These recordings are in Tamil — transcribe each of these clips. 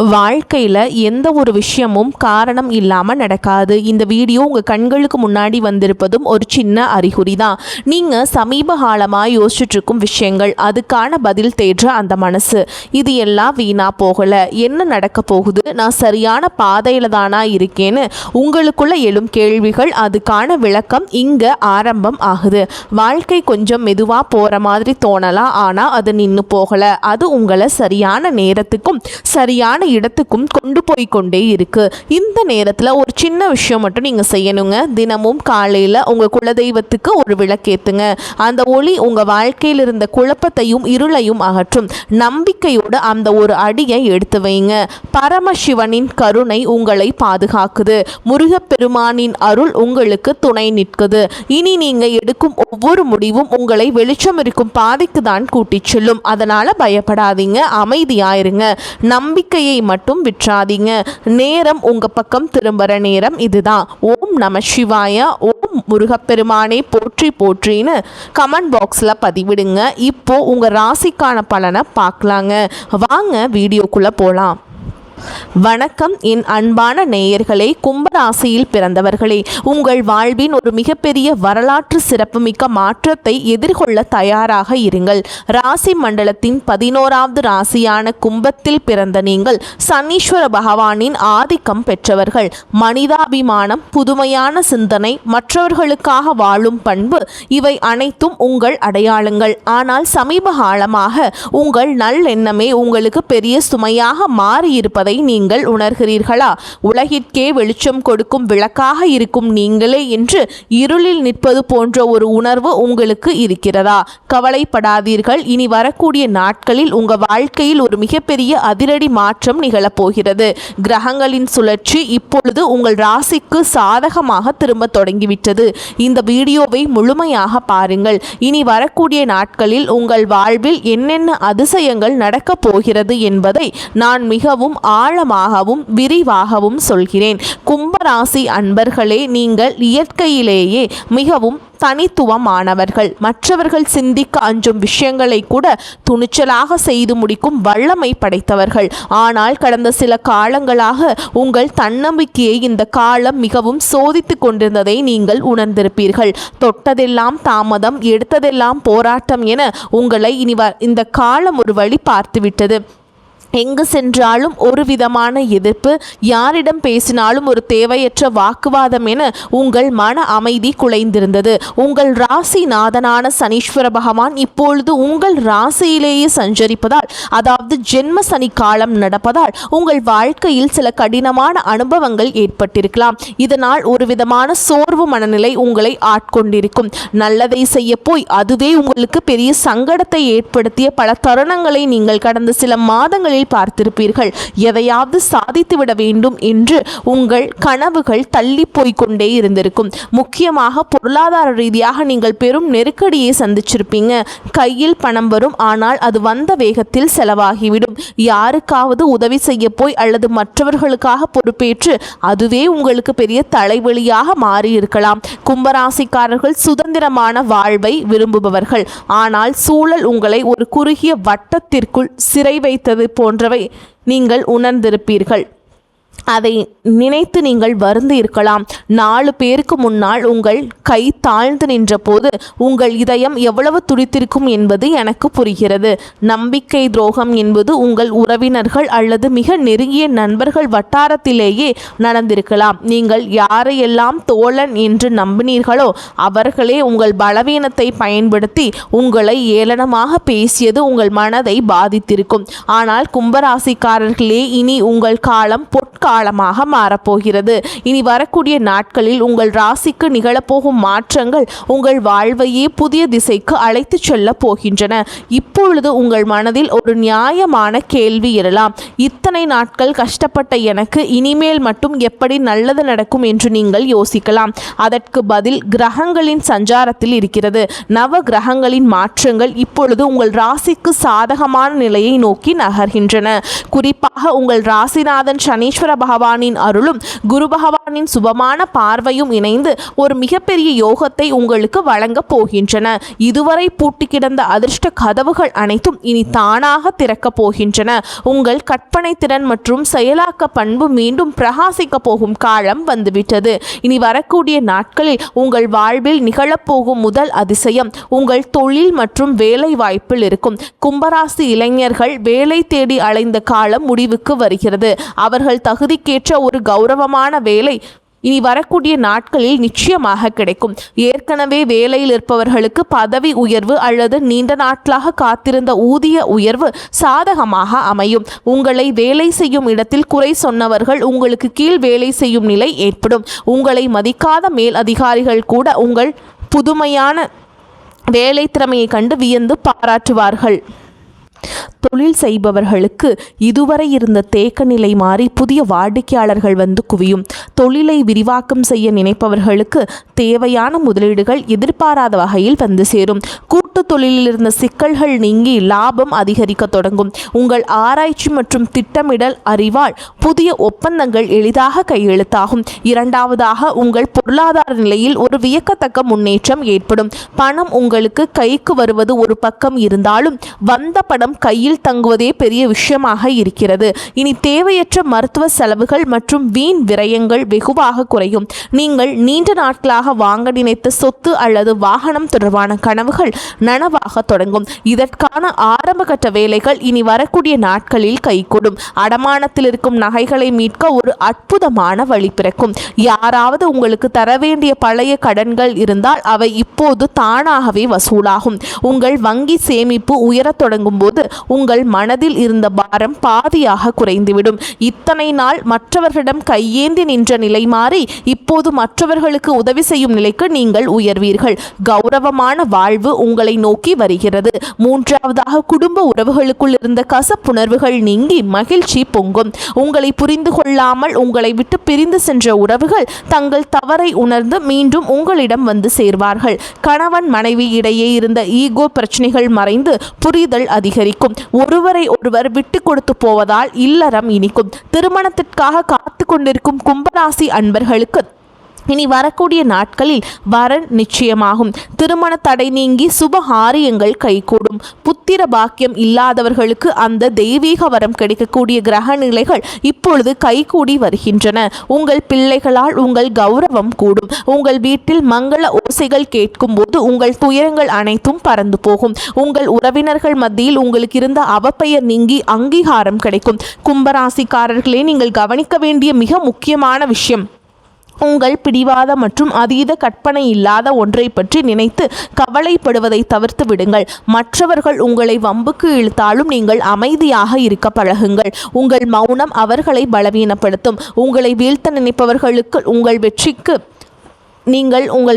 வாழ்க்கையில் எந்த ஒரு விஷயமும் காரணம் இல்லாமல் நடக்காது. இந்த வீடியோ உங்கள் கண்களுக்கு முன்னாடி வந்திருப்பதும் ஒரு சின்ன அறிகுறி தான். நீங்கள் சமீப காலமாக யோசிச்சுட்ருக்கும் விஷயங்கள், அதுக்கான பதில் தேடுற அந்த மனசு, இது எல்லாம் வீணாக போகலை. என்ன நடக்க போகுது, நான் சரியான பாதையில் தானா இருக்கேன்னு உங்களுக்குள்ள எழும் கேள்விகள், அதுக்கான விளக்கம் இங்கே ஆரம்பம் ஆகுது. வாழ்க்கை கொஞ்சம் மெதுவாக போகிற மாதிரி தோணலாம், ஆனால் அது நின்று போகலை. அது உங்களை சரியான நேரத்துக்கும் சரியான இடத்துக்கும் கொண்டு போய் கொண்டே இருக்கு. இந்த நேரத்தில் ஒரு சின்ன விஷயம் மட்டும் நீங்கள் செய்யணுங்க. தினமும் காலையில் உங்கள் குலதெய்வத்துக்கு ஒரு விளக்கேத்துங்க. அந்த ஒளி உங்கள் வாழ்க்கையில் இருந்த குழப்பத்தையும் இருளையும் அகற்றும். நம்பிக்கையோடு அந்த ஒரு அடியை எடுத்து வைங்க. பரமசிவனின் கருணை உங்களை பாதுகாக்குது. முருகப்பெருமானின் அருள் உங்களுக்கு துணை நிற்குது. இனி நீங்கள் எடுக்கும் ஒவ்வொரு முடிவும் உங்களை வெளிச்சம் இருக்கும் பாதைக்கு தான் கூட்டிச் செல்லும். அதனால பயப்படாதீங்க, அமைதியாயிருங்க. நம்பிக்கையை மட்டும் விற்றாதீங்க. நேரம் உங்க பக்கம் திரும்புற நேரம் இதுதான். ஓம் நம சிவாய, ஓம் முருகப்பெருமானே போற்றி போற்றின்னு கமெண்ட் பாக்ஸில் பதிவிடுங்க. இப்போ உங்க ராசிக்கான பலனை பார்க்கலாங்க. வாங்க வீடியோக்குள்ள போலாம். வணக்கம் என் அன்பான நேயர்களே, கும்பராசியில் பிறந்தவர்களே, உங்கள் வாழ்வின் ஒரு மிகப்பெரிய வரலாற்று சிறப்புமிக்க மாற்றத்தை எதிர்கொள்ள தயாராக இருங்கள். ராசி மண்டலத்தின் 11வது ராசியான கும்பத்தில் பிறந்த நீங்கள் சனீஸ்வர பகவானின் ஆதிக்கம் பெற்றவர்கள். மனிதாபிமானம், புதுமையான சிந்தனை, மற்றவர்களுக்காக வாழும் பண்பு, இவை அனைத்தும் உங்கள் அடையாளங்கள். ஆனால் சமீப காலமாக உங்கள் நல்லெண்ணமே உங்களுக்கு பெரிய சுமையாக மாறியிருப்பதை நீங்கள் உணர்கிறீர்களா? உலகிற்கே வெளிச்சம் கொடுக்கும் விளக்காக இருக்கும் நீங்களே என்று இருளில் நிற்பது போன்ற ஒரு உணர்வு உங்களுக்கு இருக்கிறதா? கவலைப்படாதீர்கள். இனி வரக்கூடிய நாட்களில் உங்கள் வாழ்க்கையில் ஒரு மிகப்பெரிய அதிரடி மாற்றம் நிகழப்போகிறது. கிரகங்களின் சுழற்சி இப்பொழுது உங்கள் ராசிக்கு சாதகமாக திரும்ப தொடங்கிவிட்டது. இந்த வீடியோவை முழுமையாக பாருங்கள். இனி வரக்கூடிய நாட்களில் உங்கள் வாழ்வில் என்னென்ன அதிசயங்கள் நடக்கப் போகிறது என்பதை நான் மிகவும் ஆழமாகவும் விரிவாகவும் சொல்கிறேன். கும்பராசி அன்பர்களே, நீங்கள் இயற்கையிலேயே மிகவும் தனித்துவமானவர்கள். மற்றவர்கள் சிந்திக்க அஞ்சும் விஷயங்களை கூட துணிச்சலாக செய்து முடிக்கும் வல்லமை படைத்தவர்கள். ஆனால் கடந்த சில காலங்களாக உங்கள் தன்னம்பிக்கையை இந்த காலம் மிகவும் சோதித்து கொண்டிருந்ததை நீங்கள் உணர்ந்திருப்பீர்கள். தொட்டதெல்லாம் தாமதம், எடுத்ததெல்லாம் போராட்டம் என உங்களை இந்த காலம் ஒரு வழி பார்த்துவிட்டது. எங்கு சென்றாலும் ஒரு விதமான எதிர்ப்பு, யாரிடம் பேசினாலும் ஒரு தேவையற்ற வாக்குவாதம் என உங்கள் மன அமைதி குலைந்திருந்தது. உங்கள் ராசிநாதனான சனீஸ்வர பகவான் இப்பொழுது உங்கள் ராசியிலேயே சஞ்சரிப்பதால், அதாவது ஜென்ம சனி காலம் நடப்பதால் உங்கள் வாழ்க்கையில் சில கடினமான அனுபவங்கள் ஏற்பட்டிருக்கலாம். இதனால் ஒரு விதமான சோர்வு மனநிலை உங்களை ஆட்கொண்டிருக்கும். நல்லதை செய்ய போய் அதுவே உங்களுக்கு பெரிய சங்கடத்தை ஏற்படுத்திய பல தருணங்களை நீங்கள் கடந்த சில மாதங்களில் பார்த்திருப்பீர்கள். எதையாவது சாதித்துவிட வேண்டும் என்று உங்கள் கனவுகள் தள்ளி போய்கொண்டே இருந்திருக்கும். முக்கியமாக பொருளாதார ரீதியாக நீங்கள் பெரும் நெருக்கடியை சந்திச்சிருப்பீங்க. கையில் பணம் வரும், ஆனால் அது வந்த வேகத்தில் செலவாகிவிடும். யாருக்காவது உதவி செய்ய போய் அல்லது மற்றவர்களுக்காக பொறுப்பேற்று அதுவே உங்களுக்கு பெரிய தலைவலியாக மாறியிருக்கலாம். கும்பராசிக்காரர்கள் சுதந்திரமான வாழ்வை விரும்புபவர்கள். ஆனால் சூழல் உங்களை ஒரு குறுகிய வட்டத்திற்குள் சிறை வைத்தது போன்றவை நீங்கள் உணர்ந்திருப்பீர்கள். அதை நினைத்து நீங்கள் வருந்தி இருக்கலாம். 4 பேருக்கு முன்னால் உங்கள் கை தாழ்ந்து நின்ற போது உங்கள் இதயம் எவ்வளவு துடித்திருக்கும் என்பது எனக்கு புரிகிறது. நம்பிக்கை துரோகம் என்பது உங்கள் உறவினர்கள் அல்லது மிக நெருங்கிய நண்பர்கள் வட்டாரத்திலேயே நடந்திருக்கலாம். நீங்கள் யாரையெல்லாம் தோழன் என்று நம்பினீர்களோ அவர்களே உங்கள் பலவீனத்தை பயன்படுத்தி உங்களை ஏளனமாக பேசியது உங்கள் மனதை பாதித்திருக்கும். ஆனால் கும்பராசிக்காரர்களே, இனி உங்கள் காலம் காலமாக மாறப்போகிறது. இனி வரக்கூடிய நாட்களில் உங்கள் ராசிக்கு நிகழப்போகும் மாற்றங்கள் உங்கள் வாழ்வையே புதிய திசைக்கு அழைத்து செல்ல போகின்றன. இப்பொழுது உங்கள் மனதில் ஒரு நியாயமான கேள்வி எழலாம். இத்தனை நாட்கள் கஷ்டப்பட்ட எனக்கு இனிமேல் மட்டும் எப்படி நல்லது நடக்கும் என்று நீங்கள் யோசிக்கலாம். அதற்கு பதில் கிரகங்களின் சஞ்சாரத்தில் இருக்கிறது. நவ கிரகங்களின் மாற்றங்கள் இப்பொழுது உங்கள் ராசிக்கு சாதகமான நிலையை நோக்கி நகர்கின்றன. குறிப்பாக உங்கள் ராசிநாதன் சனீஸ்வர பகவானின் அருளும் குரு பகவானின் சுபமான பார்வையும் இணைந்து ஒரு மிகப்பெரிய யோகத்தை உங்களுக்கு வழங்க போகின்றன. இதுவரை பூட்டி கிடந்த அதிர்ஷ்ட கதவுகள் அனைத்தும் இனி தானாக திறக்கப் போகின்றன. உங்கள் கற்பனை திறன் மற்றும் செயலாக்க பண்பு மீண்டும் பிரகாசிக்க போகும் காலம் வந்துவிட்டது. இனி வரக்கூடிய நாட்களில் உங்கள் வாழ்வில் நிகழப்போகும் முதல் அதிசயம் உங்கள் தொழில் மற்றும் வேலை வாய்ப்பில் இருக்கும். கும்பராசி இளைஞர்கள் வேலை தேடி அலைந்த காலம் முடிவுக்கு வருகிறது. அவர்கள் தகுதிக்கேற்ற ஒரு கௌரவமான வேலை இனி வரக்கூடிய நாட்களில் நிச்சயமாக கிடைக்கும். ஏற்கனவே வேலையில் இருப்பவர்களுக்கு பதவி உயர்வு அல்லது நீண்ட நாட்களாக காத்திருந்த ஊதிய உயர்வு சாதகமாக அமையும். உங்களை வேலை செய்யும் இடத்தில் குறை சொன்னவர்கள் உங்களுக்கு கீழ் வேலை செய்யும் நிலை ஏற்படும். உங்களை மதிக்காத மேல் அதிகாரிகள் கூட உங்கள் புதுமையான வேலை திறமையை கண்டு வியந்து பாராட்டுவார்கள். தொழில் செய்பவர்களுக்கு இதுவரை இருந்த தேக்க நிலை மாறி புதிய வாடிக்கையாளர்கள் வந்து குவியும். தொழிலை விரிவாக்கம் செய்ய நினைப்பவர்களுக்கு தேவையான முதலீடுகள் எதிர்பாராத வகையில் வந்து சேரும். கூட்டு தொழிலில் இருந்த சிக்கல்கள் நீங்கி லாபம் அதிகரிக்க தொடங்கும். உங்கள் ஆராய்ச்சி மற்றும் திட்டமிடல் அறிவால் புதிய ஒப்பந்தங்கள் எளிதாக கையெழுத்தாகும். இரண்டாவதாக, உங்கள் பொருளாதார நிலையில் ஒரு வியக்கத்தக்க முன்னேற்றம் ஏற்படும். பணம் உங்களுக்கு கைக்கு வருவது ஒரு பக்கம் இருந்தாலும் வந்த பணம் கையில் தங்குவதே பெரிய விஷயமாக இருக்கிறது. இனி தேவையற்ற மருத்துவ செலவுகள் மற்றும் வீண் விரயங்கள் வெகுவாக குறையும். நீங்கள் நீண்ட நாட்களாக வாங்க நினைத்த சொத்து அல்லது வாகனம் தொடர்பான கனவுகள் நனவாக தொடங்கும். இதற்கான ஆரம்பகட்ட வேலைகள் இனி வரக்கூடிய நாட்களில் கைகூடும். அடமானத்தில் இருக்கும் நகைகளை மீட்க ஒரு அற்புதமான வழி பிறக்கும். யாராவது உங்களுக்கு தர வேண்டிய பழைய கடன்கள் இருந்தால் அவை இப்போது தானாகவே வசூலாகும். உங்கள் வங்கி சேமிப்பு உயரத் தொடங்கும் போது உங்கள் மனதில் இருந்த பாரம் பாதியாக குறைந்துவிடும். இத்தனை நாள் மற்றவர்களிடம் கையேந்தி நின்ற நிலை மாறி இப்போது மற்றவர்களுக்கு உதவி செய்யும் நிலைக்கு நீங்கள் உயர்வீர்கள். கௌரவமான வாழ்வு உங்களை நோக்கி வருகிறது. மூன்றாவதாக, குடும்ப உறவுகளுக்குள் இருந்த கசப்புணர்வுகள் நீங்கி மகிழ்ச்சி பொங்கும். உங்களை புரிந்து கொள்ளாமல் உங்களை விட்டு பிரிந்து சென்ற உறவுகள் தங்கள் தவறை உணர்ந்து மீண்டும் உங்களிடம் வந்து சேர்வார்கள். கணவன் மனைவி இடையே இருந்த ஈகோ பிரச்சனைகள் மறைந்து புரிதல் அதிகரிக்கும். ஒருவரை ஒருவர் விட்டு கொடுத்து போவதால் இல்லறம் இனிக்கும். திருமணத்திற்காக காத்து கொண்டிருக்கும் கும்பராசி அன்பர்களுக்கு இனி வரக்கூடிய நாட்களில் வரன் நிச்சயமாகும். திருமண தடை நீங்கி சுபகாரியங்கள் கைகூடும். புத்திர பாக்கியம் இல்லாதவர்களுக்கு அந்த தெய்வீக வரம் கிடைக்கக்கூடிய கிரக நிலைகள் இப்பொழுது கைகூடி வருகின்றன. உங்கள் பிள்ளைகளால் உங்கள் கௌரவம் கூடும். உங்கள் வீட்டில் மங்கள ஓசைகள் கேட்கும் போது உங்கள் துயரங்கள் அனைத்தும் பறந்து போகும். உங்கள் உறவினர்கள் மத்தியில் உங்களுக்கு இருந்த அவப்பெயர் நீங்கி அங்கீகாரம் கிடைக்கும். கும்பராசிக்காரர்களே, நீங்கள் கவனிக்க வேண்டிய மிக முக்கியமான விஷயம், உங்கள் பிடிவாத மற்றும் அதீத கற்பனை இல்லாத ஒன்றை பற்றி நினைத்து கவலைப்படுவதை தவிர்த்து விடுங்கள். மற்றவர்கள் உங்களை வம்புக்கு இழுத்தாலும் நீங்கள் அமைதியாக இருக்க பழகுங்கள். உங்கள் மௌனம் அவர்களை பலவீனப்படுத்தும். உங்களை வீழ்த்த நினைப்பவர்களுக்கு உங்கள்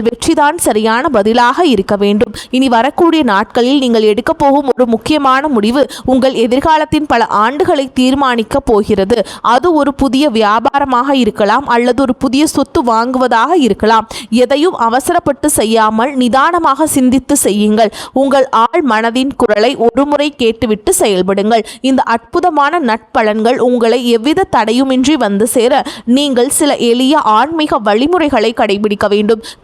வெற்றிதான் சரியான பதிலாக இருக்க வேண்டும். இனி வரக்கூடிய நாட்களில் நீங்கள் எடுக்கப் போகும் ஒரு முக்கியமான முடிவு உங்கள் எதிர்காலத்தின் பல ஆண்டுகளை தீர்மானிக்க போகிறது. அது ஒரு புதிய வியாபாரமாக இருக்கலாம் அல்லது ஒரு புதிய சொத்து வாங்குவதாக இருக்கலாம். எதையும் அவசரப்பட்டு செய்யாமல் நிதானமாக சிந்தித்து செய்யுங்கள். உங்கள் ஆழ் மனதின் குரலை ஒருமுறை கேட்டுவிட்டு செயல்படுங்கள். இந்த அற்புதமான நட்பலன்கள் உங்களை எவ்வித தடையுமின்றி வந்து சேர நீங்கள் சில எளிய ஆன்மீக வழிமுறைகளை கடைபிடிக்க வேண்டும்.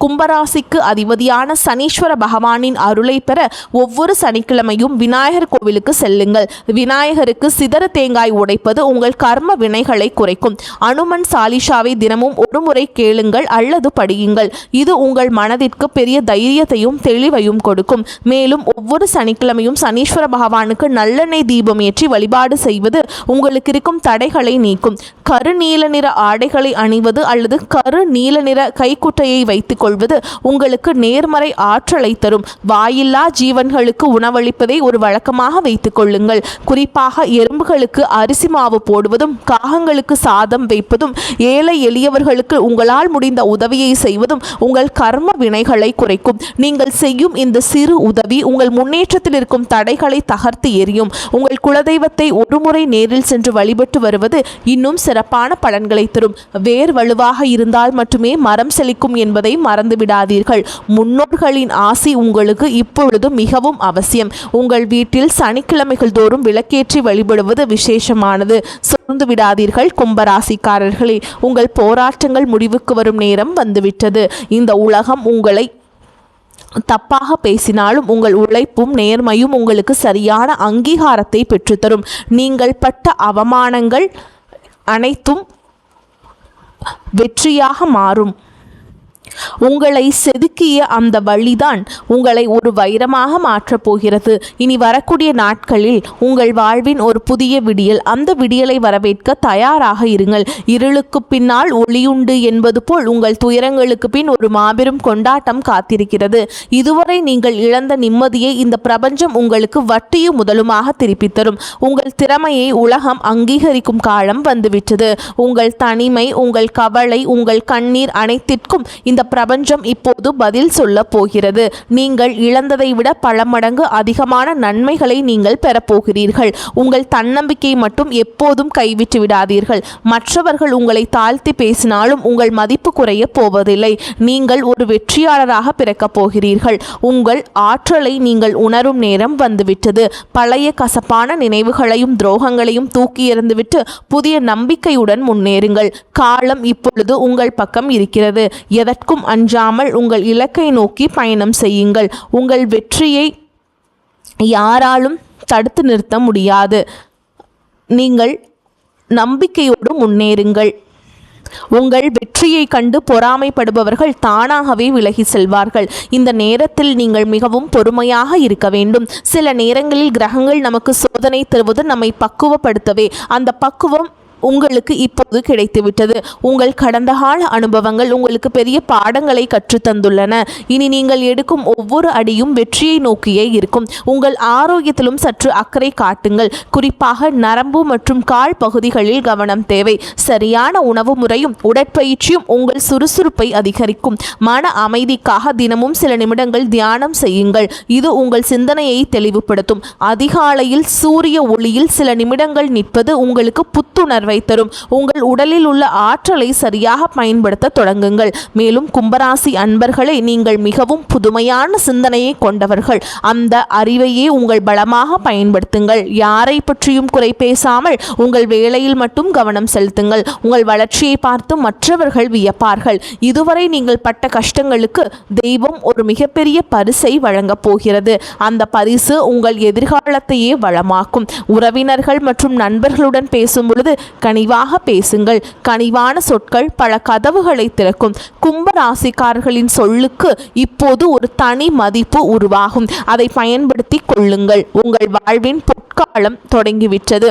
கும்பராசிக்கு அதிபதியான சனீஸ்வர பகவானின் அருளை பெற ஒவ்வொரு சனிக்கிழமையும் விநாயகர் கோவிலுக்கு செல்லுங்கள். விநாயகருக்கு சிதற தேங்காய் உடைப்பது உங்கள் கர்ம வினைகளை குறைக்கும். அனுமன் சாலிஷாவை தினமும் ஒரு முறை கேளுங்கள் அல்லது படியுங்கள். இது உங்கள் மனதிற்கு பெரிய தைரியத்தையும் தெளிவையும் கொடுக்கும். மேலும் ஒவ்வொரு சனிக்கிழமையும் சனீஸ்வர பகவானுக்கு நல்லெண்ணெய் தீபம் ஏற்றி வழிபாடு செய்வது உங்களுக்கு இருக்கும் தடைகளை நீக்கும். கரு நீல நிற ஆடைகளை அணிவது அல்லது கரு நீல நிற கைக்குட்டையை வைத்துக் கொள்வது உங்களுக்கு நேர்மறை ஆற்றலை தரும். வாயில்லா ஜீவன்களுக்கு உணவளிப்பதை ஒரு வழக்கமாக வைத்துக் கொள்ளுங்கள். குறிப்பாக எறும்புகளுக்கு அரிசி மாவு போடுவதும் காகங்களுக்கு சாதம் வைப்பதும் ஏழை எளியவர்களுக்கு உங்களால் முடிந்த உதவியை செய்வதும் உங்கள் கர்ம வினைகளை குறைக்கும். நீங்கள் செய்யும் இந்த சிறு உதவி உங்கள் முன்னேற்றத்தில் இருக்கும் தடைகளை தகர்த்து எறியும். உங்கள் குலதெய்வத்தை ஒருமுறை நேரில் சென்று வழிபட்டு வருவது இன்னும் சிறப்பான பலன்களை தரும். வேர் வலுவாக இருந்தால் மட்டுமே மரம் செழிக்கும் என்பது என்பதை மறந்து விடாதீர்கள். முன்னோர்களின் ஆசி உங்களுக்கு இப்பொழுது மிகவும் அவசியம். உங்கள் வீட்டில் சனிக்கிழமைகள் தோறும் விளக்கேற்றி வழிபடுவது விசேஷமானது. சோர்ந்து விடாதீர்கள் கும்பராசிக்காரர்களே. உங்கள் போராட்டங்கள் முடிவுக்கு வரும் நேரம் வந்துவிட்டது. இந்த உலகம் உங்களை தப்பாக பேசினாலும் உங்கள் உழைப்பும் நேர்மையும் உங்களுக்கு சரியான அங்கீகாரத்தை பெற்றுத்தரும். நீங்கள் பட்ட அவமானங்கள் அனைத்தும் வெற்றியாக மாறும். உங்களை செதுக்கிய அந்த வழிதான் உங்களை ஒரு வைரமாக மாற்றப் போகிறது. இனி வரக்கூடிய நாட்களில் உங்கள் வாழ்வின் ஒரு புதிய விடியல். அந்த விடியலை வரவேற்க தயாராக இருங்கள். இருளுக்கு பின்னால் ஒளியுண்டு என்பது போல் உங்கள் துயரங்களுக்கு பின் ஒரு மாபெரும் கொண்டாட்டம் காத்திருக்கிறது. இதுவரை நீங்கள் இழந்த நிம்மதியை இந்த பிரபஞ்சம் உங்களுக்கு வட்டியும் முதலுமாக திருப்பித் தரும். உங்கள் திறமையை உலகம் அங்கீகரிக்கும் காலம் வந்துவிட்டது. உங்கள் தனிமை, உங்கள் கவலை, உங்கள் கண்ணீர் அனைத்திற்கும் இந்த பிரபஞ்சம் இப்போது பதில் சொல்ல போகிறது. நீங்கள் இழந்ததை விட பல மடங்கு அதிகமான நன்மைகளை நீங்கள் பெறப்போகிறீர்கள். உங்கள் தன்னம்பிக்கை மட்டும் எப்போதும் கைவிட்டு விடாதீர்கள். மற்றவர்கள் உங்களை தாழ்த்தி பேசினாலும் உங்கள் மதிப்பு குறைய போவதில்லை. நீங்கள் ஒரு வெற்றியாளராக பிறக்கப் போகிறீர்கள். உங்கள் ஆற்றலை நீங்கள் உணரும் நேரம் வந்துவிட்டது. பழைய கசப்பான நினைவுகளையும் துரோகங்களையும் தூக்கி எறிந்துவிட்டு புதிய நம்பிக்கையுடன் முன்னேறுங்கள். காலம் இப்பொழுது உங்கள் பக்கம் இருக்கிறது. எதற்கும் அஞ்சாமல் உங்கள் இலக்கை நோக்கி பயணம் செய்யுங்கள். உங்கள் வெற்றியை யாராலும் தடுத்து நிறுத்த முடியாது. நீங்கள் நம்பிக்கையோடு முன்னேறுங்கள். உங்கள் வெற்றியை கண்டு பொறாமைப்படுபவர்கள் தானாகவே விலகி செல்வார்கள். இந்த நேரத்தில் நீங்கள் மிகவும் பொறுமையாக இருக்க வேண்டும். சில நேரங்களில் கிரகங்கள் நமக்கு சோதனை தருவது நம்மை பக்குவப்படுத்தவே. அந்த பக்குவம் உங்களுக்கு இப்போது கிடைத்துவிட்டது. உங்கள் கடந்த கால அனுபவங்கள் உங்களுக்கு பெரிய பாடங்களை கற்றுத்தந்துள்ளன. இனி நீங்கள் எடுக்கும் ஒவ்வொரு அடியும் வெற்றியை நோக்கியே இருக்கும். உங்கள் ஆரோக்கியத்திலும் சற்று அக்கறை காட்டுங்கள். குறிப்பாக நரம்பு மற்றும் கால் பகுதிகளில் கவனம் தேவை. சரியான உணவு முறையும் உடற்பயிற்சியும் உங்கள் சுறுசுறுப்பை அதிகரிக்கும். மன அமைதிக்காக தினமும் சில நிமிடங்கள் தியானம் செய்யுங்கள். இது உங்கள் சிந்தனையை தெளிவுபடுத்தும். அதிகாலையில் சூரிய ஒளியில் சில நிமிடங்கள் நிற்பது உங்களுக்கு புத்துணர்வை தரும். உங்கள் உடலில் உள்ள ஆற்றலை சரியாக பயன்படுத்த தொடங்குங்கள். மேலும் கும்பராசி அன்பர்களை, நீங்கள் மிகவும் புதுமையான சிந்தனையை கொண்டவர்கள். அந்த அறிவையே உங்கள் பலமாக பயன்படுத்துங்கள். யாரை பற்றியும் குறை பேசாமல் உங்கள் வேலையில் மட்டும் கவனம் செலுத்துங்கள். உங்கள் வளர்ச்சியை பார்த்து மற்றவர்கள் வியப்பார்கள். இதுவரை நீங்கள் பட்ட கஷ்டங்களுக்கு தெய்வம் ஒரு மிகப்பெரிய பரிசை வழங்கப் போகிறது. அந்த பரிசு உங்கள் எதிர்காலத்தையே வளமாக்கும். உறவினர்கள் மற்றும் நண்பர்களுடன் பேசும் பொழுது கனிவாக பேசுங்கள். கனிவான சொற்கள் பல கதவுகளை திறக்கும். கும்ப ராசிக்காரர்களின் சொல்லுக்கு இப்போது ஒரு தனி மதிப்பு உருவாகும். அதை பயன்படுத்தி கொள்ளுங்கள். உங்கள் வாழ்வின் பொற்காலம் தொடங்கிவிட்டது.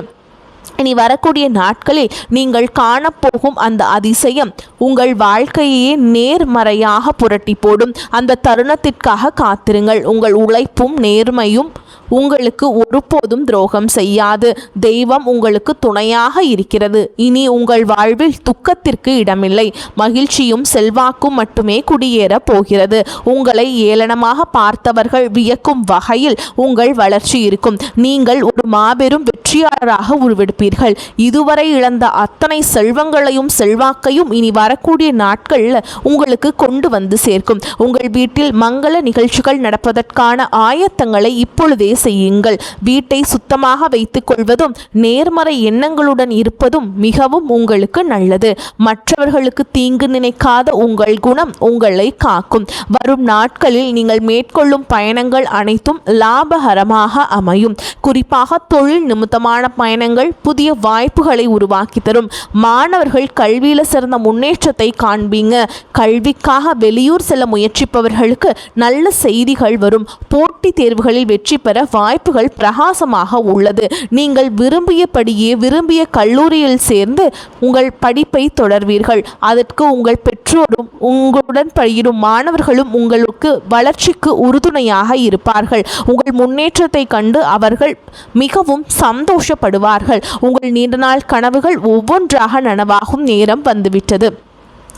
இனி வரக்கூடிய நாட்களில் நீங்கள் காணப்போகும் அந்த அதிசயம் உங்கள் வாழ்க்கையே நேர்மறையாக புரட்டி போடும். அந்த தருணத்திற்காக காத்திருங்கள். உங்கள் உழைப்பும் நேர்மையும் உங்களுக்கு ஒருபோதும் துரோகம் செய்யாது. தெய்வம் உங்களுக்கு துணையாக இருக்கிறது. இனி உங்கள் வாழ்வில் துக்கத்திற்கு இடமில்லை. மகிழ்ச்சியும் செல்வாக்கும் மட்டுமே குடியேற போகிறது. உங்களை ஏளனமாக பார்த்தவர்கள் வியக்கும் வகையில் உங்கள் வளர்ச்சி இருக்கும். நீங்கள் ஒரு மாபெரும் வெற்றியாளராக உருவெடுப்பீர்கள். இதுவரை இழந்த அத்தனை செல்வங்களையும் செல்வாக்கையும் இனி வரக்கூடிய நாட்களில் உங்களுக்கு கொண்டு வந்து சேர்க்கும். உங்கள் வீட்டில் மங்கள நிகழ்ச்சிகள் நடப்பதற்கான ஆயத்தங்களை இப்பொழுதே செய்யுங்கள். வீட்டை சுத்தமாக வைத்துக் கொள்வதும் நேர்மறை எண்ணங்களுடன் இருப்பதும் மிகவும் உங்களுக்கு நல்லது. மற்றவர்களுக்கு தீங்கு நினைக்காத உங்கள் குணம் உங்களை காக்கும். வரும் நாட்களில் நீங்கள் மேற்கொள்ளும் பயணங்கள் அனைத்தும் லாபகரமாக அமையும். குறிப்பாக தொழில் நிமித்தமான பயணங்கள் புதிய வாய்ப்புகளை உருவாக்கி தரும். மாணவர்கள் கல்வியில் சிறந்த முன்னேற்றத்தை காண்பீங்க. கல்விக்காக வெளியூர் செல்ல முயற்சிப்பவர்களுக்கு நல்ல செய்திகள் வரும். போட்டித் தேர்வுகளில் வெற்றி பெற வாய்ப்புகள் பிரகாசமாக உள்ளது. நீங்கள் விரும்பியபடியே விரும்பிய கல்லூரியில் சேர்ந்து உங்கள் படிப்பை தொடர்வீர்கள். அதற்கு உங்கள் பெற்றோரும் உங்களுடன் பயிலும் மாணவர்களும் உங்களுக்கு வளர்ச்சிக்கு உறுதுணையாக இருப்பார்கள். உங்கள் முன்னேற்றத்தை கண்டு அவர்கள் மிகவும் சந்தோஷப்படுவார்கள். உங்கள் நீண்ட நாள் கனவுகள் ஒவ்வொன்றாக நனவாகும் நேரம் வந்துவிட்டது.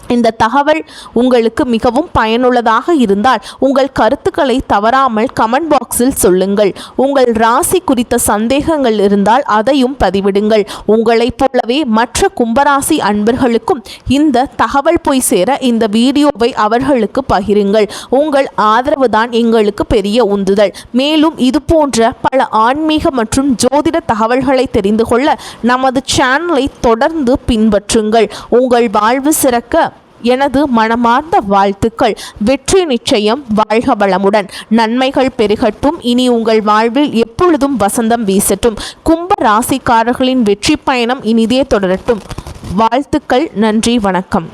இந்த தகவல் உங்களுக்கு மிகவும் பயனுள்ளதாக இருந்தால் உங்கள் கருத்துக்களை தவறாமல் கமெண்ட் பாக்ஸில் சொல்லுங்கள். உங்கள் ராசி குறித்த சந்தேகங்கள் இருந்தால் அதையும் பதிவிடுங்கள். உங்களைப் போலவே மற்ற கும்பராசி அன்பர்களுக்கும் இந்த தகவல் போய் சேர இந்த வீடியோவை அவர்களுக்கு பகிருங்கள். உங்கள் ஆதரவு தான் எங்களுக்கு பெரிய உந்துதல். மேலும் இது போன்ற பல ஆன்மீக மற்றும் ஜோதிட தகவல்களை தெரிந்து கொள்ள நமது சேனலை தொடர்ந்து பின்பற்றுங்கள். உங்கள் வாழ்வு சிறக்க எனது மனமார்ந்த வாழ்த்துக்கள். வெற்றி நிச்சயம். வாழ்க வளமுடன். நன்மைகள் பெருகட்டும். இனி உங்கள் வாழ்வில் எப்பொழுதும் வசந்தம் வீசட்டும். கும்ப ராசிக்காரர்களின் வெற்றி பயணம் இனிதே தொடரட்டும். வாழ்த்துக்கள். நன்றி. வணக்கம்.